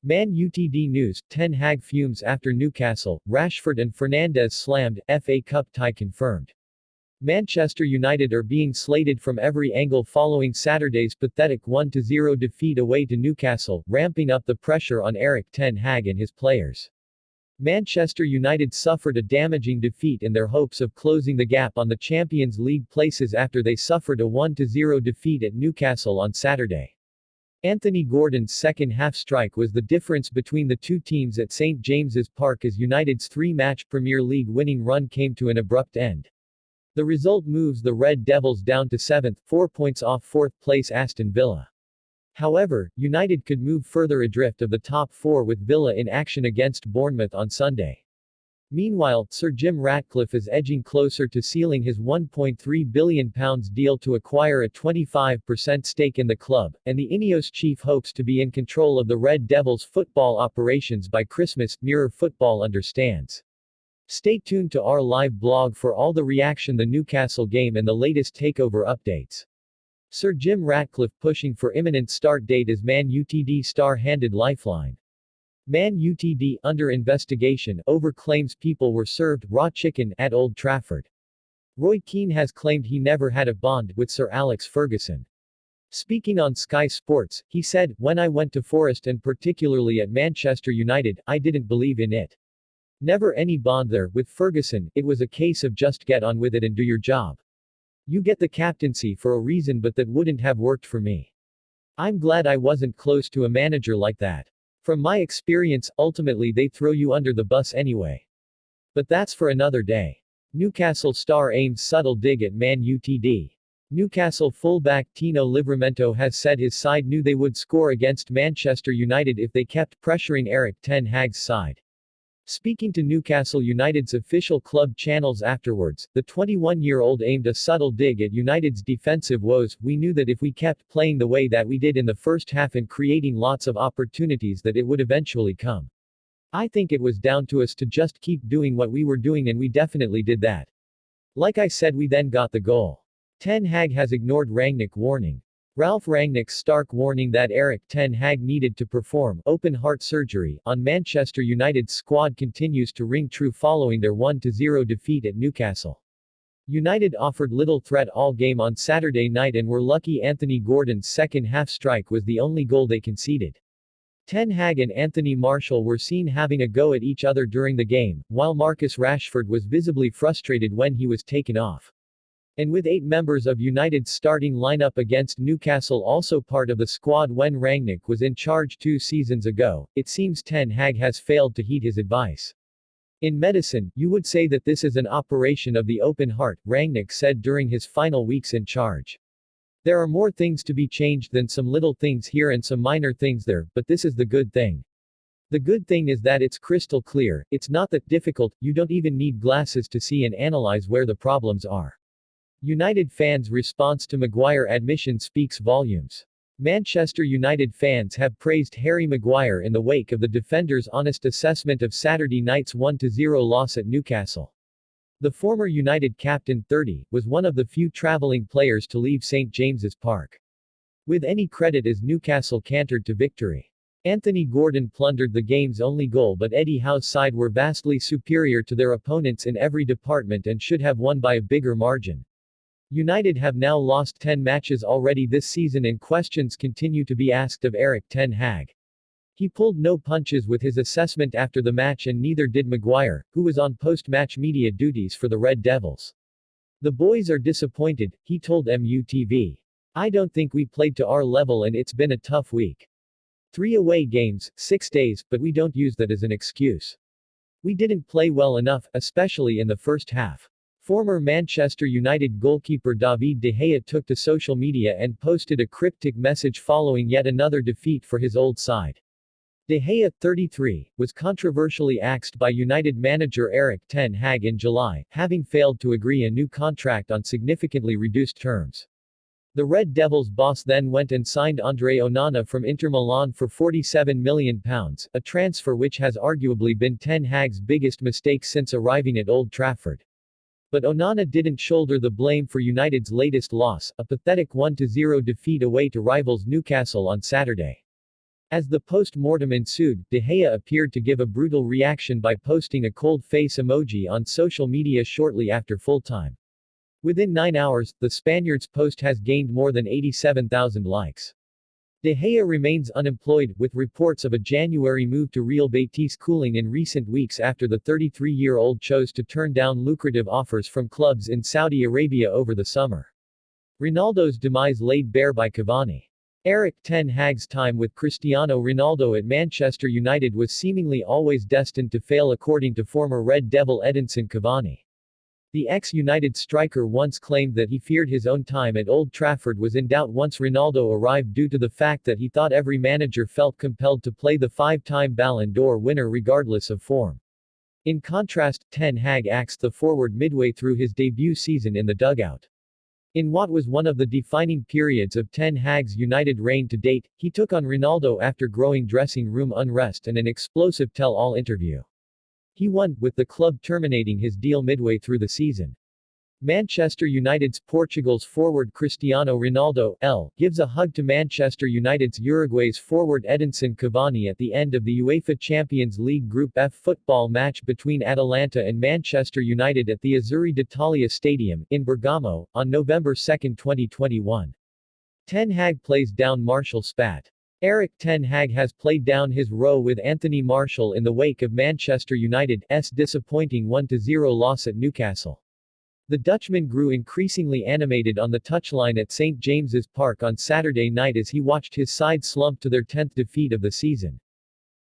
Man UTD News, Ten Hag fumes after Newcastle, Rashford and Fernandes slammed, FA Cup tie confirmed. Manchester United are being slated from every angle following Saturday's pathetic 1-0 defeat away to Newcastle, ramping up the pressure on Erik ten Hag and his players. Manchester United suffered a damaging defeat in their hopes of closing the gap on the Champions League places after they suffered a 1-0 defeat at Newcastle on Saturday. Anthony Gordon's second-half strike was the difference between the two teams at St James's Park as United's three-match Premier League winning run came to an abrupt end. The result moves the Red Devils down to 7th, 4 points off 4th place Aston Villa. However, United could move further adrift of the top four with Villa in action against Bournemouth on Sunday. Meanwhile, Sir Jim Ratcliffe is edging closer to sealing his £1.3 billion deal to acquire a 25% stake in the club, and the Ineos chief hopes to be in control of the Red Devils' football operations by Christmas, Mirror Football understands. Stay tuned to our live blog for all the reaction the Newcastle game and the latest takeover updates. Sir Jim Ratcliffe pushing for imminent start date as Man UTD star-handed lifeline. Man UTD under investigation over claims people were served raw chicken at Old Trafford. Roy Keane has claimed he never had a bond with Sir Alex Ferguson. Speaking on Sky Sports, he said, "When I went to Forest and particularly at Manchester United, I didn't believe in it. Never any bond there. With Ferguson, it was a case of just get on with it and do your job. You get the captaincy for a reason, but that wouldn't have worked for me. I'm glad I wasn't close to a manager like that. From my experience, ultimately they throw you under the bus anyway. But that's for another day." Newcastle star aims subtle dig at Man UTD. Newcastle fullback Tino Livramento has said his side knew they would score against Manchester United if they kept pressuring Erik ten Hag's side. Speaking to Newcastle United's official club channels afterwards, the 21-year-old aimed a subtle dig at United's defensive woes. "We knew that if we kept playing the way that we did in the first half and creating lots of opportunities that it would eventually come. I think it was down to us to just keep doing what we were doing, and we definitely did that. Like I said, we then got the goal." Ten Hag has ignored Rangnick warning. Ralph Rangnick's stark warning that Erik ten Hag needed to perform open heart surgery on Manchester United's squad continues to ring true following their 1-0 defeat at Newcastle. United offered little threat all game on Saturday night and were lucky Anthony Gordon's second-half strike was the only goal they conceded. Ten Hag and Anthony Martial were seen having a go at each other during the game, while Marcus Rashford was visibly frustrated when he was taken off. And with 8 members of United's starting lineup against Newcastle also part of the squad when Rangnick was in charge 2 seasons ago, it seems Ten Hag has failed to heed his advice. "In medicine, you would say that this is an operation of the open heart," Rangnick said during his final weeks in charge. "There are more things to be changed than some little things here and some minor things there, but this is the good thing. The good thing is that it's crystal clear, it's not that difficult, you don't even need glasses to see and analyze where the problems are." United fans' response to Maguire admission speaks volumes. Manchester United fans have praised Harry Maguire in the wake of the defender's honest assessment of Saturday night's 1-0 loss at Newcastle. The former United captain, 30, was one of the few travelling players to leave St James's Park with any credit as Newcastle cantered to victory. Anthony Gordon plundered the game's only goal, but Eddie Howe's side were vastly superior to their opponents in every department and should have won by a bigger margin. United have now lost 10 matches already this season and questions continue to be asked of Erik ten Hag. He pulled no punches with his assessment after the match and neither did Maguire, who was on post-match media duties for the Red Devils. "The boys are disappointed," he told MUTV. "I don't think we played to our level and it's been a tough week. 3 away games, 6 days, but we don't use that as an excuse. We didn't play well enough, especially in the first half." Former Manchester United goalkeeper David De Gea took to social media and posted a cryptic message following yet another defeat for his old side. De Gea, 33, was controversially axed by United manager Erik ten Hag in July, having failed to agree a new contract on significantly reduced terms. The Red Devils boss then went and signed Andre Onana from Inter Milan for £47 million, a transfer which has arguably been ten Hag's biggest mistake since arriving at Old Trafford. But Onana didn't shoulder the blame for United's latest loss, a pathetic 1-0 defeat away to rivals Newcastle on Saturday. As the post-mortem ensued, De Gea appeared to give a brutal reaction by posting a cold face emoji on social media shortly after full-time. Within 9 hours, the Spaniard's post has gained more than 87,000 likes. De Gea remains unemployed, with reports of a January move to Real Betis cooling in recent weeks after the 33-year-old chose to turn down lucrative offers from clubs in Saudi Arabia over the summer. Ronaldo's demise laid bare by Cavani. Erik ten Hag's time with Cristiano Ronaldo at Manchester United was seemingly always destined to fail according to former Red Devil Edinson Cavani. The ex-United striker once claimed that he feared his own time at Old Trafford was in doubt once Ronaldo arrived due to the fact that he thought every manager felt compelled to play the five-time Ballon d'Or winner regardless of form. In contrast, Ten Hag axed the forward midway through his debut season in the dugout. In what was one of the defining periods of Ten Hag's United reign to date, he took on Ronaldo after growing dressing room unrest and an explosive tell-all interview. He won, with the club terminating his deal midway through the season. Manchester United's Portugal's forward Cristiano Ronaldo, gives a hug to Manchester United's Uruguay's forward Edinson Cavani at the end of the UEFA Champions League Group F football match between Atalanta and Manchester United at the Azzurri d'Italia Stadium, in Bergamo, on November 2, 2021. Ten Hag plays down Martial spat. Erik ten Hag has played down his row with Anthony Martial in the wake of Manchester United's disappointing 1-0 loss at Newcastle. The Dutchman grew increasingly animated on the touchline at St James's Park on Saturday night as he watched his side slump to their 10th defeat of the season.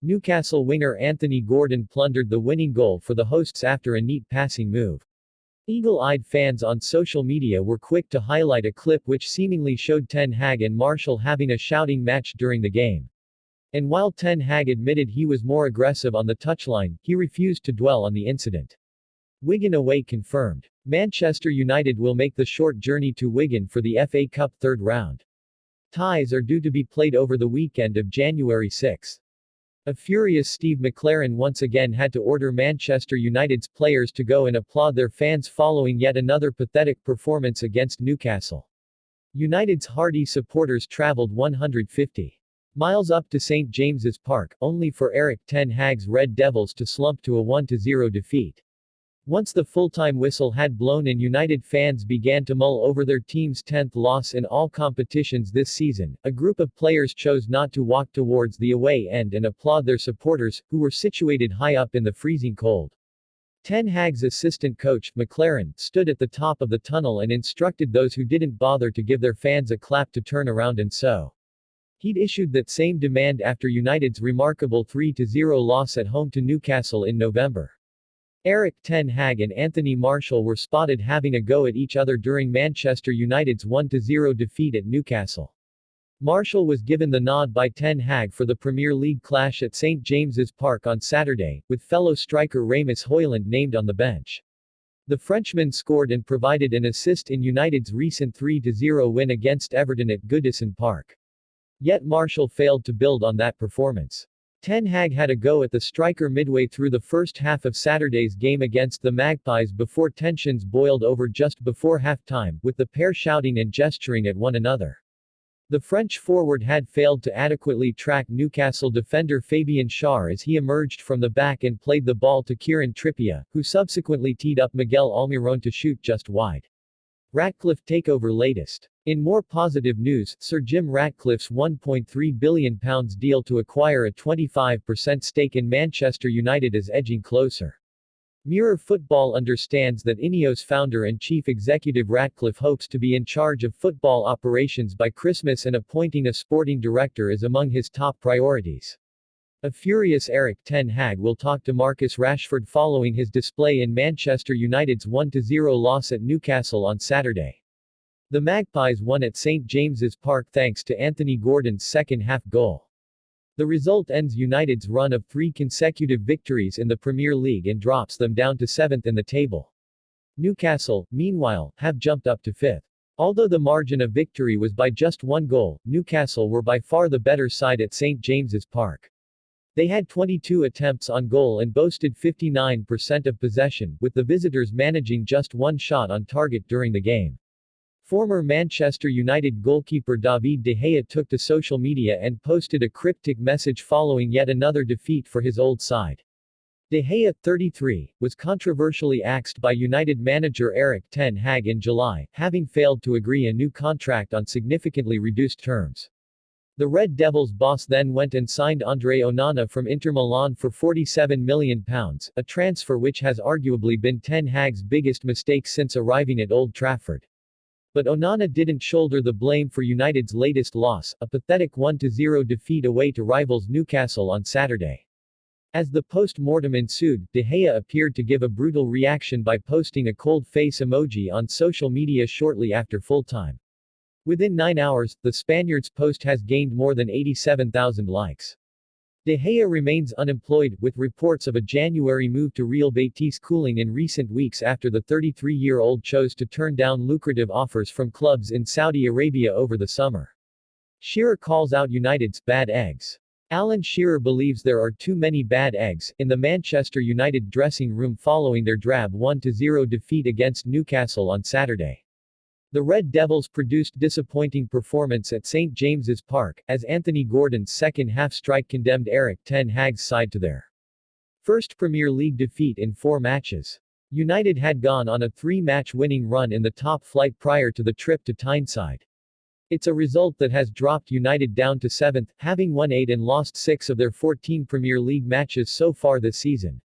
Newcastle winger Anthony Gordon plundered the winning goal for the hosts after a neat passing move. Eagle-eyed fans on social media were quick to highlight a clip which seemingly showed Ten Hag and Martial having a shouting match during the game. And while Ten Hag admitted he was more aggressive on the touchline, he refused to dwell on the incident. Wigan away confirmed. Manchester United will make the short journey to Wigan for the FA Cup third round. Ties are due to be played over the weekend of January 6. A furious Steve McClaren once again had to order Manchester United's players to go and applaud their fans following yet another pathetic performance against Newcastle. United's hardy supporters travelled 150 miles up to St James's Park, only for Erik ten Hag's Red Devils to slump to a 1-0 defeat. Once the full-time whistle had blown and United fans began to mull over their team's 10th loss in all competitions this season, a group of players chose not to walk towards the away end and applaud their supporters, who were situated high up in the freezing cold. Ten Hag's assistant coach, McClaren, stood at the top of the tunnel and instructed those who didn't bother to give their fans a clap to turn around and so. He'd issued that same demand after United's remarkable 3-0 loss at home to Newcastle in November. Erik ten Hag and Anthony Martial were spotted having a go at each other during Manchester United's 1-0 defeat at Newcastle. Martial was given the nod by Ten Hag for the Premier League clash at St James's Park on Saturday, with fellow striker Rasmus Højlund named on the bench. The Frenchman scored and provided an assist in United's recent 3-0 win against Everton at Goodison Park. Yet Martial failed to build on that performance. Ten Hag had a go at the striker midway through the first half of Saturday's game against the Magpies before tensions boiled over just before half-time, with the pair shouting and gesturing at one another. The French forward had failed to adequately track Newcastle defender Fabien Schär as he emerged from the back and played the ball to Kieran Trippier, who subsequently teed up Miguel Almiron to shoot just wide. Ratcliffe takeover latest. In more positive news, Sir Jim Ratcliffe's £1.3 billion deal to acquire a 25% stake in Manchester United is edging closer. Mirror Football understands that Ineos founder and chief executive Ratcliffe hopes to be in charge of football operations by Christmas, and appointing a sporting director is among his top priorities. A furious Erik ten Hag will talk to Marcus Rashford following his display in Manchester United's 1-0 loss at Newcastle on Saturday. The Magpies won at St James's Park thanks to Anthony Gordon's second-half goal. The result ends United's run of 3 consecutive victories in the Premier League and drops them down to 7th in the table. Newcastle, meanwhile, have jumped up to 5th. Although the margin of victory was by just 1 goal, Newcastle were by far the better side at St James's Park. They had 22 attempts on goal and boasted 59% of possession, with the visitors managing just 1 shot on target during the game. Former Manchester United goalkeeper David De Gea took to social media and posted a cryptic message following yet another defeat for his old side. De Gea, 33, was controversially axed by United manager Erik ten Hag in July, having failed to agree a new contract on significantly reduced terms. The Red Devils boss then went and signed Andre Onana from Inter Milan for £47 million, a transfer which has arguably been ten Hag's biggest mistake since arriving at Old Trafford. But Onana didn't shoulder the blame for United's latest loss, a pathetic 1-0 defeat away to rivals Newcastle on Saturday. As the post-mortem ensued, De Gea appeared to give a brutal reaction by posting a cold face emoji on social media shortly after full-time. Within 9 hours, the Spaniard's post has gained more than 87,000 likes. De Gea remains unemployed, with reports of a January move to Real Betis cooling in recent weeks after the 33-year-old chose to turn down lucrative offers from clubs in Saudi Arabia over the summer. Shearer calls out United's bad eggs. Alan Shearer believes there are too many bad eggs in the Manchester United dressing room following their drab 1-0 defeat against Newcastle on Saturday. The Red Devils produced disappointing performance at St. James's Park, as Anthony Gordon's second-half strike condemned Erik ten Hag's side to their first Premier League defeat in 4 matches. United had gone on a 3-match winning run in the top flight prior to the trip to Tyneside. It's a result that has dropped United down to 7th, having won 8 and lost 6 of their 14 Premier League matches so far this season.